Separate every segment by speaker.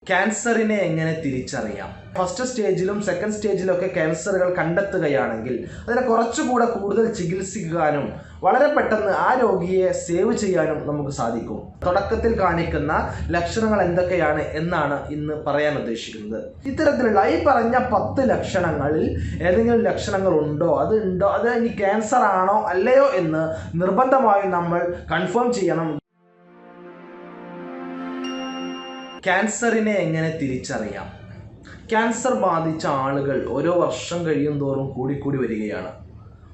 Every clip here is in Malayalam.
Speaker 1: ക്യാൻസറിനെ എങ്ങനെ തിരിച്ചറിയാം? ഫസ്റ്റ് സ്റ്റേജിലും സെക്കൻഡ് സ്റ്റേജിലൊക്കെ ക്യാൻസറുകൾ കണ്ടെത്തുകയാണെങ്കിൽ അതിനെ കുറച്ചുകൂടെ കൂടുതൽ ചികിത്സിക്കാനും വളരെ പെട്ടെന്ന് ആ രോഗിയെ സേവ് ചെയ്യാനും നമുക്ക് സാധിക്കും. തുടക്കത്തിൽ കാണിക്കുന്ന ലക്ഷണങ്ങൾ എന്തൊക്കെയാണ് എന്നാണ് ഇന്ന് പറയാൻ ഉദ്ദേശിക്കുന്നത്. ഇത്തരത്തിലുള്ള ഈ പറഞ്ഞ 10 ലക്ഷണങ്ങളിൽ ഏതെങ്കിലും ലക്ഷണങ്ങൾ ഉണ്ടോ, അത് ഇനി ക്യാൻസർ ആണോ അല്ലയോ എന്ന് നിർബന്ധമായും നമ്മൾ കൺഫേം ചെയ്യണം. ക്യാൻസറിനെ എങ്ങനെ തിരിച്ചറിയാം? ക്യാൻസർ ബാധിച്ച ആളുകൾ ഓരോ വർഷം കഴിയും തോറും കൂടിക്കൂടി വരികയാണ്.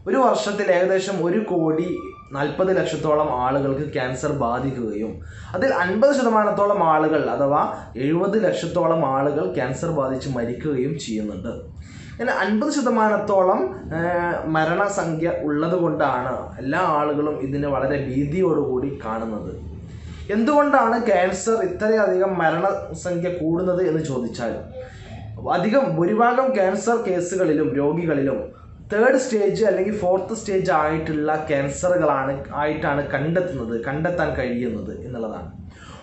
Speaker 1: ഒരു വർഷത്തിൽ ഏകദേശം 1,40,00,000 ആളുകൾക്ക് ക്യാൻസർ ബാധിക്കുകയും അതിൽ 50% ആളുകൾ അഥവാ 70 ലക്ഷത്തോളം ആളുകൾ ക്യാൻസർ ബാധിച്ച് മരിക്കുകയും ചെയ്യുന്നുണ്ട്. ഇങ്ങനെ 50% മരണസംഖ്യ ഉള്ളത് കൊണ്ടാണ് എല്ലാ ആളുകളും ഇതിനെ വളരെ ഭീതിയോടുകൂടി കാണുന്നത്. എന്തുകൊണ്ടാണ് ക്യാൻസർ ഇത്രയധികം മരണസംഖ്യ കൂടുന്നത് എന്ന് ചോദിച്ചാൽ, ഭൂരിഭാഗം ക്യാൻസർ കേസുകളിലും രോഗികളിലും 3rd സ്റ്റേജ് അല്ലെങ്കിൽ 4th സ്റ്റേജ് ആയിട്ടുള്ള ക്യാൻസറുകളാണ് കണ്ടെത്താൻ കഴിയുന്നത് എന്നുള്ളതാണ്.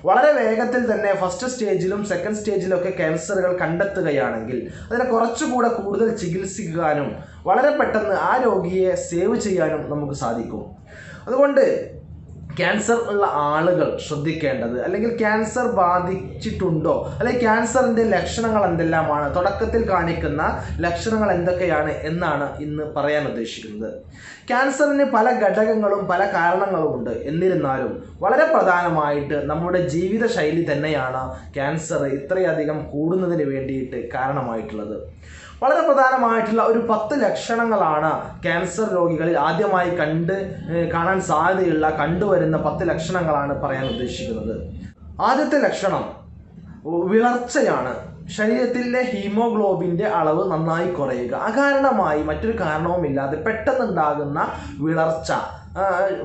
Speaker 1: വളരെ വേഗത്തിൽ തന്നെ ഫസ്റ്റ് സ്റ്റേജിലും സെക്കൻഡ് സ്റ്റേജിലൊക്കെ ക്യാൻസറുകൾ കണ്ടെത്തുകയാണെങ്കിൽ അതിനെ കുറച്ചുകൂടെ കൂടുതൽ ചികിത്സിക്കാനും വളരെ പെട്ടെന്ന് ആ രോഗിയെ സേവ് ചെയ്യാനും നമുക്ക് സാധിക്കും. അതുകൊണ്ട് ക്യാൻസർ ഉള്ള ആളുകൾ ശ്രദ്ധിക്കേണ്ടത്, അല്ലെങ്കിൽ ക്യാൻസർ ബാധിച്ചിട്ടുണ്ടോ, അല്ലെങ്കിൽ ക്യാൻസറിൻ്റെ ലക്ഷണങ്ങൾ എന്തെല്ലാമാണ്, തുടക്കത്തിൽ കാണിക്കുന്ന ലക്ഷണങ്ങൾ എന്തൊക്കെയാണ് എന്നാണ് ഇന്ന് പറയാൻ ഉദ്ദേശിക്കുന്നത്. ക്യാൻസറിന് പല ഘടകങ്ങളും പല കാരണങ്ങളും ഉണ്ട്. എന്നിരുന്നാലും വളരെ പ്രധാനമായിട്ട് നമ്മുടെ ജീവിതശൈലി തന്നെയാണ് ക്യാൻസർ ഇത്രയധികം കൂടുന്നതിന് വേണ്ടിയിട്ട് കാരണമായിട്ടുള്ളത്. വളരെ പ്രധാനമായിട്ടുള്ള ഒരു 10 ലക്ഷണങ്ങളാണ് ക്യാൻസർ രോഗികളിൽ ആദ്യമായി കാണാൻ സാധ്യതയുള്ള കണ്ടുവരുന്ന 10 ലക്ഷണങ്ങളാണ് പറയാൻ ഉദ്ദേശിക്കുന്നത്. ആദ്യത്തെ ലക്ഷണം വിളർച്ചയാണ്. ശരീരത്തിലെ ഹീമോഗ്ലോബിൻ്റെ അളവ് നന്നായി കുറയുക. അകാരണമായി മറ്റൊരു കാരണവുമില്ലാതെ പെട്ടെന്നുണ്ടാകുന്ന വിളർച്ച,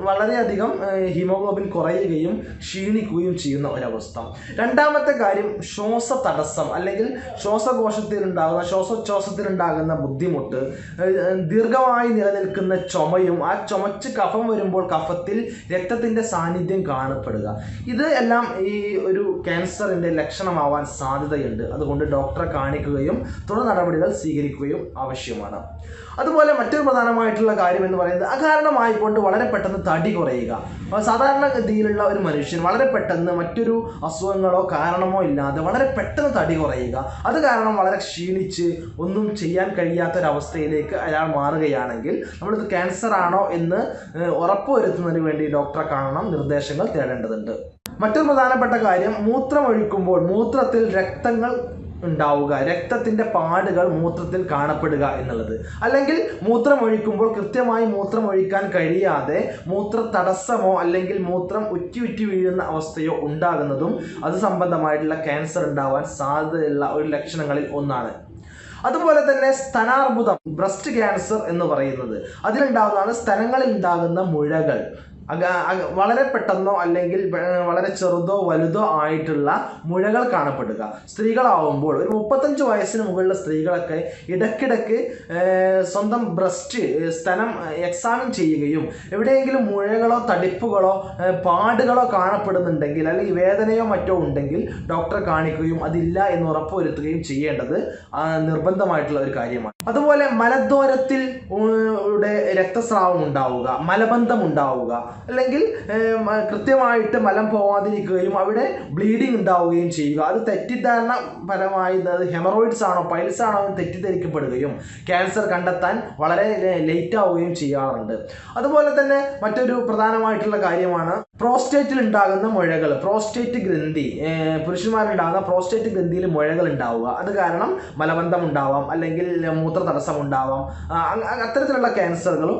Speaker 1: വളരെയധികം ഹീമോഗ്ലോബിൻ കുറയുകയും ക്ഷീണിക്കുകയും ചെയ്യുന്ന ഒരവസ്ഥ. രണ്ടാമത്തെ കാര്യം ശ്വാസതടസ്സം, അല്ലെങ്കിൽ ശ്വാസോച്ഛ്വാസത്തിലുണ്ടാകുന്ന ബുദ്ധിമുട്ട്, ദീർഘമായി നിലനിൽക്കുന്ന ചുമയും ആ ചുമച്ച് കഫം വരുമ്പോൾ കഫത്തിൽ രക്തത്തിൻ്റെ സാന്നിധ്യം കാണപ്പെടുക. ഇത് എല്ലാം ഈ ഒരു ക്യാൻസറിൻ്റെ ലക്ഷണമാവാൻ സാധ്യതയുണ്ട്. അതുകൊണ്ട് ഡോക്ടറെ കാണിക്കുകയും തുടർ നടപടികൾ സ്വീകരിക്കുകയും ആവശ്യമാണ്. അതുപോലെ മറ്റൊരു പ്രധാനമായിട്ടുള്ള കാര്യം എന്ന് പറയുന്നത് അകാരണമായിക്കൊണ്ട് വളരെ പെട്ടെന്ന് തടി കുറയുക. സാധാരണഗതിയിലുള്ള ഒരു മനുഷ്യൻ വളരെ പെട്ടെന്ന് മറ്റൊരു അസുഖങ്ങളോ കാരണമോ ഇല്ലാതെ വളരെ പെട്ടെന്ന് തടി കുറയുക, അത് കാരണം വളരെ ക്ഷീണിച്ച് ഒന്നും ചെയ്യാൻ കഴിയാത്തൊരവസ്ഥയിലേക്ക് അയാൾ മാറുകയാണെങ്കിൽ നമ്മളിത് ക്യാൻസർ ആണോ എന്ന് ഉറപ്പുവരുത്തുന്നതിന് വേണ്ടി ഡോക്ടറെ കാണണം, നിർദ്ദേശങ്ങൾ തേടേണ്ടതുണ്ട്. മറ്റൊരു പ്രധാനപ്പെട്ട കാര്യം മൂത്രമൊഴിക്കുമ്പോൾ മൂത്രത്തിൽ രക്തങ്ങൾ ഉണ്ടാവുക, രക്തത്തിൻ്റെ പാടുകൾ മൂത്രത്തിൽ കാണപ്പെടുക എന്നുള്ളത്. അല്ലെങ്കിൽ മൂത്രമൊഴിക്കുമ്പോൾ കൃത്യമായി മൂത്രമൊഴിക്കാൻ കഴിയാതെ മൂത്ര തടസ്സമോ അല്ലെങ്കിൽ മൂത്രം ഉറ്റി വീഴുന്ന അവസ്ഥയോ ഉണ്ടാകുന്നതും അത് സംബന്ധമായിട്ടുള്ള ക്യാൻസർ ഉണ്ടാവാൻ സാധ്യതയുള്ള ഒരു ലക്ഷണങ്ങളിൽ ഒന്നാണ്. അതുപോലെ തന്നെ സ്തനാർബുദം, ബ്രസ്റ്റ് ക്യാൻസർ എന്ന് പറയുന്നത്, അതിലുണ്ടാകുന്നതാണ് സ്തനങ്ങളിൽ ഉണ്ടാകുന്ന മുഴകൾ. വളരെ പെട്ടെന്നോ അല്ലെങ്കിൽ വളരെ ചെറുതോ വലുതോ ആയിട്ടുള്ള മുഴകൾ കാണപ്പെടുക. സ്ത്രീകളാവുമ്പോൾ ഒരു 35 വയസ്സിന് മുകളിലുള്ള സ്ത്രീകളൊക്കെ ഇടയ്ക്കിടയ്ക്ക് സ്വന്തം സ്തനം എക്സാമിൻ ചെയ്യുകയും എവിടെയെങ്കിലും മുഴകളോ തടിപ്പുകളോ പാടുകളോ കാണപ്പെടുന്നുണ്ടെങ്കിൽ അല്ലെങ്കിൽ വേദനയോ മറ്റോ ഉണ്ടെങ്കിൽ ഡോക്ടറെ കാണിക്കുകയും അതില്ല എന്ന് ഉറപ്പുവരുത്തുകയും ചെയ്യേണ്ടത് നിർബന്ധമായിട്ടുള്ള ഒരു കാര്യമാണ്. അതുപോലെ മലദ്വാരത്തിൽ രക്തസ്രാവം ഉണ്ടാവുക, മലബന്ധം ഉണ്ടാവുക, അല്ലെങ്കിൽ കൃത്യമായിട്ട് മലം പോവാതിരിക്കുകയും അവിടെ ബ്ലീഡിങ് ഉണ്ടാവുകയും ചെയ്യുക. അത് തെറ്റിദ്ധാരണ പരമായി ഹെമറോയിഡ്സ് ആണോ പൈൽസ് ആണോ എന്ന് തെറ്റിദ്ധരിക്കപ്പെടുകയും ക്യാൻസർ കണ്ടെത്താൻ വളരെ ലേറ്റ് ആവുകയും ചെയ്യാറുണ്ട്. അതുപോലെ തന്നെ മറ്റൊരു പ്രധാനമായിട്ടുള്ള കാര്യമാണ് പ്രോസ്റ്റേറ്റിൽ ഉണ്ടാകുന്ന മുഴകൾ. പ്രോസ്റ്റേറ്റ് ഗ്രന്ഥി, പുരുഷന്മാരുണ്ടാകുന്ന പ്രോസ്റ്റേറ്റ് ഗ്രന്ഥിയിൽ മുഴകൾ ഉണ്ടാവുക, അത് കാരണം മലബന്ധം ഉണ്ടാവാം, അല്ലെങ്കിൽ മൂത്ര തടസ്സം ഉണ്ടാവാം. അത്തരത്തിലുള്ള ക്യാൻസറുകളും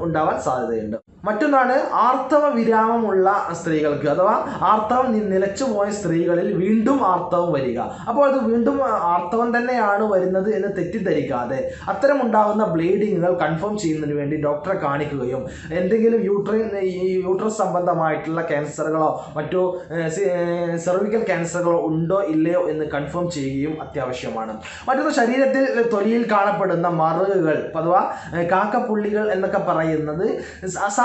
Speaker 1: ഉണ്ടാവാൻ സാധ്യതയുണ്ട്. മറ്റൊന്നാണ് ആർത്തവ വിരാമമുള്ള സ്ത്രീകൾക്ക്, അഥവാ ആർത്തവം നിലച്ചു പോയ സ്ത്രീകളിൽ വീണ്ടും ആർത്തവം വരിക. അപ്പോൾ അത് വീണ്ടും ആർത്തവം തന്നെയാണ് വരുന്നത് എന്ന് തെറ്റിദ്ധരിക്കാതെ അത്തരം ഉണ്ടാകുന്ന ബ്ലീഡിങ്ങുകൾ കൺഫേം ചെയ്യുന്നതിന് വേണ്ടി ഡോക്ടറെ കാണിക്കുകയും എന്തെങ്കിലും യൂട്രസ് സംബന്ധമായിട്ടുള്ള ക്യാൻസറുകളോ മറ്റോ സെർവിക്കൽ ക്യാൻസറുകളോ ഉണ്ടോ ഇല്ലയോ എന്ന് കൺഫേം ചെയ്യുകയും അത്യാവശ്യമാണ്. മറ്റൊന്ന് ശരീരത്തിൽ തൊലിയിൽ കാണപ്പെടുന്ന മറുകുകൾ, അഥവാ കാക്കപ്പുള്ളികൾ എന്നൊക്കെ പറയുന്നത്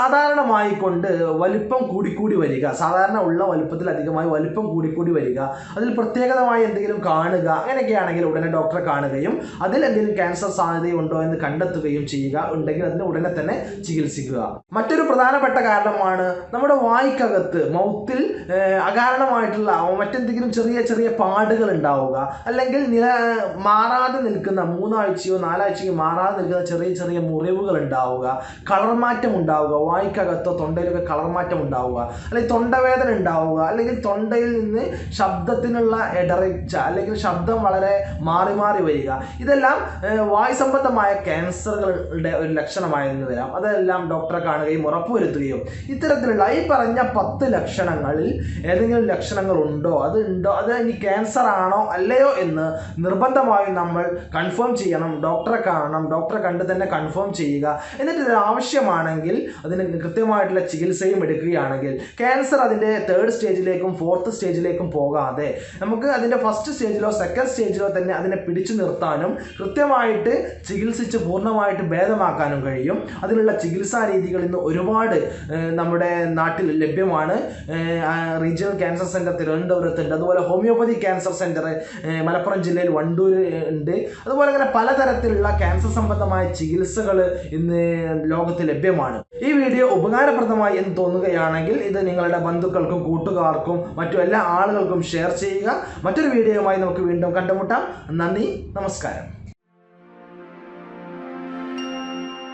Speaker 1: സാധാരണമായി കൊണ്ട് വലിപ്പം കൂടിക്കൂടി വരിക, സാധാരണ ഉള്ള വലിപ്പത്തിൽ അധികമായി വലിപ്പം കൂടിക്കൂടി വരിക, അതിൽ പ്രത്യേകതമായി എന്തെങ്കിലും കാണുക, അങ്ങനെയൊക്കെയാണെങ്കിൽ ഉടനെ ഡോക്ടറെ കാണുകയും അതിൽ എന്തെങ്കിലും ക്യാൻസർ സാധ്യതയുണ്ടോ എന്ന് കണ്ടെത്തുകയും ചെയ്യുക, ഉണ്ടെങ്കിൽ അതിന് ഉടനെ തന്നെ ചികിത്സിക്കുക. മറ്റൊരു പ്രധാനപ്പെട്ട കാരണമാണ് നമ്മുടെ വായ്ക്കകത്ത് മൗത്തിൽ അകാരണമായിട്ടുള്ള മറ്റെന്തെങ്കിലും ചെറിയ ചെറിയ പാടുകൾ ഉണ്ടാവുക, അല്ലെങ്കിൽ മാറാതെ നിൽക്കുന്ന 3 ആഴ്ചയോ 4 ആഴ്ചയോ മാറാതെ നിൽക്കുന്ന ചെറിയ ചെറിയ മുറിവുകൾ ഉണ്ടാവുക, കളർ മാറ്റം ഉണ്ടാവുക, വായ്ക്കകത്തോ തൊണ്ടയിലൊക്കെ കളർ മാറ്റം ഉണ്ടാവുക, അല്ലെങ്കിൽ തൊണ്ടവേദന ഉണ്ടാവുക, അല്ലെങ്കിൽ തൊണ്ടയിൽ നിന്ന് ശബ്ദത്തിനുള്ള ഇടർച്ച അല്ലെങ്കിൽ ശബ്ദം വളരെ മാറി മാറി വരിക, ഇതെല്ലാം വായു സംബന്ധമായ ക്യാൻസറുകളുടെ ഒരു ലക്ഷണമായിരുന്നു വരാം. അതെല്ലാം ഡോക്ടറെ കാണുകയും ഉറപ്പുവരുത്തുകയും ഇത്തരത്തിലുള്ള ഈ പറഞ്ഞ 10 ലക്ഷണങ്ങളിൽ ഏതെങ്കിലും ലക്ഷണങ്ങൾ ഉണ്ടോ, അത് ഇനി ക്യാൻസർ ആണോ അല്ലയോ എന്ന് നിർബന്ധമായും നമ്മൾ കൺഫേം ചെയ്യണം. ഡോക്ടറെ കാണണം, ഡോക്ടറെ കണ്ട് തന്നെ കൺഫേം ചെയ്യുക. എന്നിട്ട് ഇത് ആവശ്യമാണെങ്കിൽ അതിന് കൃത്യമായിട്ടുള്ള ചികിത്സയും എടുക്കുകയാണെങ്കിൽ ക്യാൻസർ അതിൻ്റെ 3rd സ്റ്റേജിലേക്കും 4th സ്റ്റേജിലേക്കും പോകാതെ നമുക്ക് അതിൻ്റെ 1st സ്റ്റേജിലോ 2nd സ്റ്റേജിലോ തന്നെ അതിനെ പിടിച്ചു നിർത്താനും കൃത്യമായിട്ട് ചികിത്സിച്ച് പൂർണ്ണമായിട്ട് ഭേദമാക്കാനും കഴിയും. അതിനുള്ള ചികിത്സാ രീതികൾ ഇന്ന് ഒരുപാട് നമ്മുടെ നാട്ടിൽ ലഭ്യമാണ്. റീജിയണൽ ക്യാൻസർ സെൻറ്റർ തിരുവനന്തപുരത്തുണ്ട്, അതുപോലെ ഹോമിയോപ്പതി ക്യാൻസർ സെൻറ്റർ മലപ്പുറം ജില്ലയിൽ വണ്ടൂർ ഉണ്ട്. അതുപോലെ അങ്ങനെ പലതരത്തിലുള്ള ക്യാൻസർ സംബന്ധമായ ചികിത്സകൾ ഇന്ന് ലോകത്ത് ലഭ്യമാണ്. ഈ വീഡിയോ ഉപകാരപ്രദമായി എന്ന് തോന്നുകയാണെങ്കിൽ ഇത് നിങ്ങളുടെ ബന്ധുക്കൾക്കും കൂട്ടുകാർക്കും മറ്റു എല്ലാ ആളുകൾക്കും ഷെയർ ചെയ്യുക. മറ്റൊരു വീഡിയോയുമായി നമുക്ക് വീണ്ടും കണ്ടുമുട്ടാം. നന്ദി, നമസ്കാരം.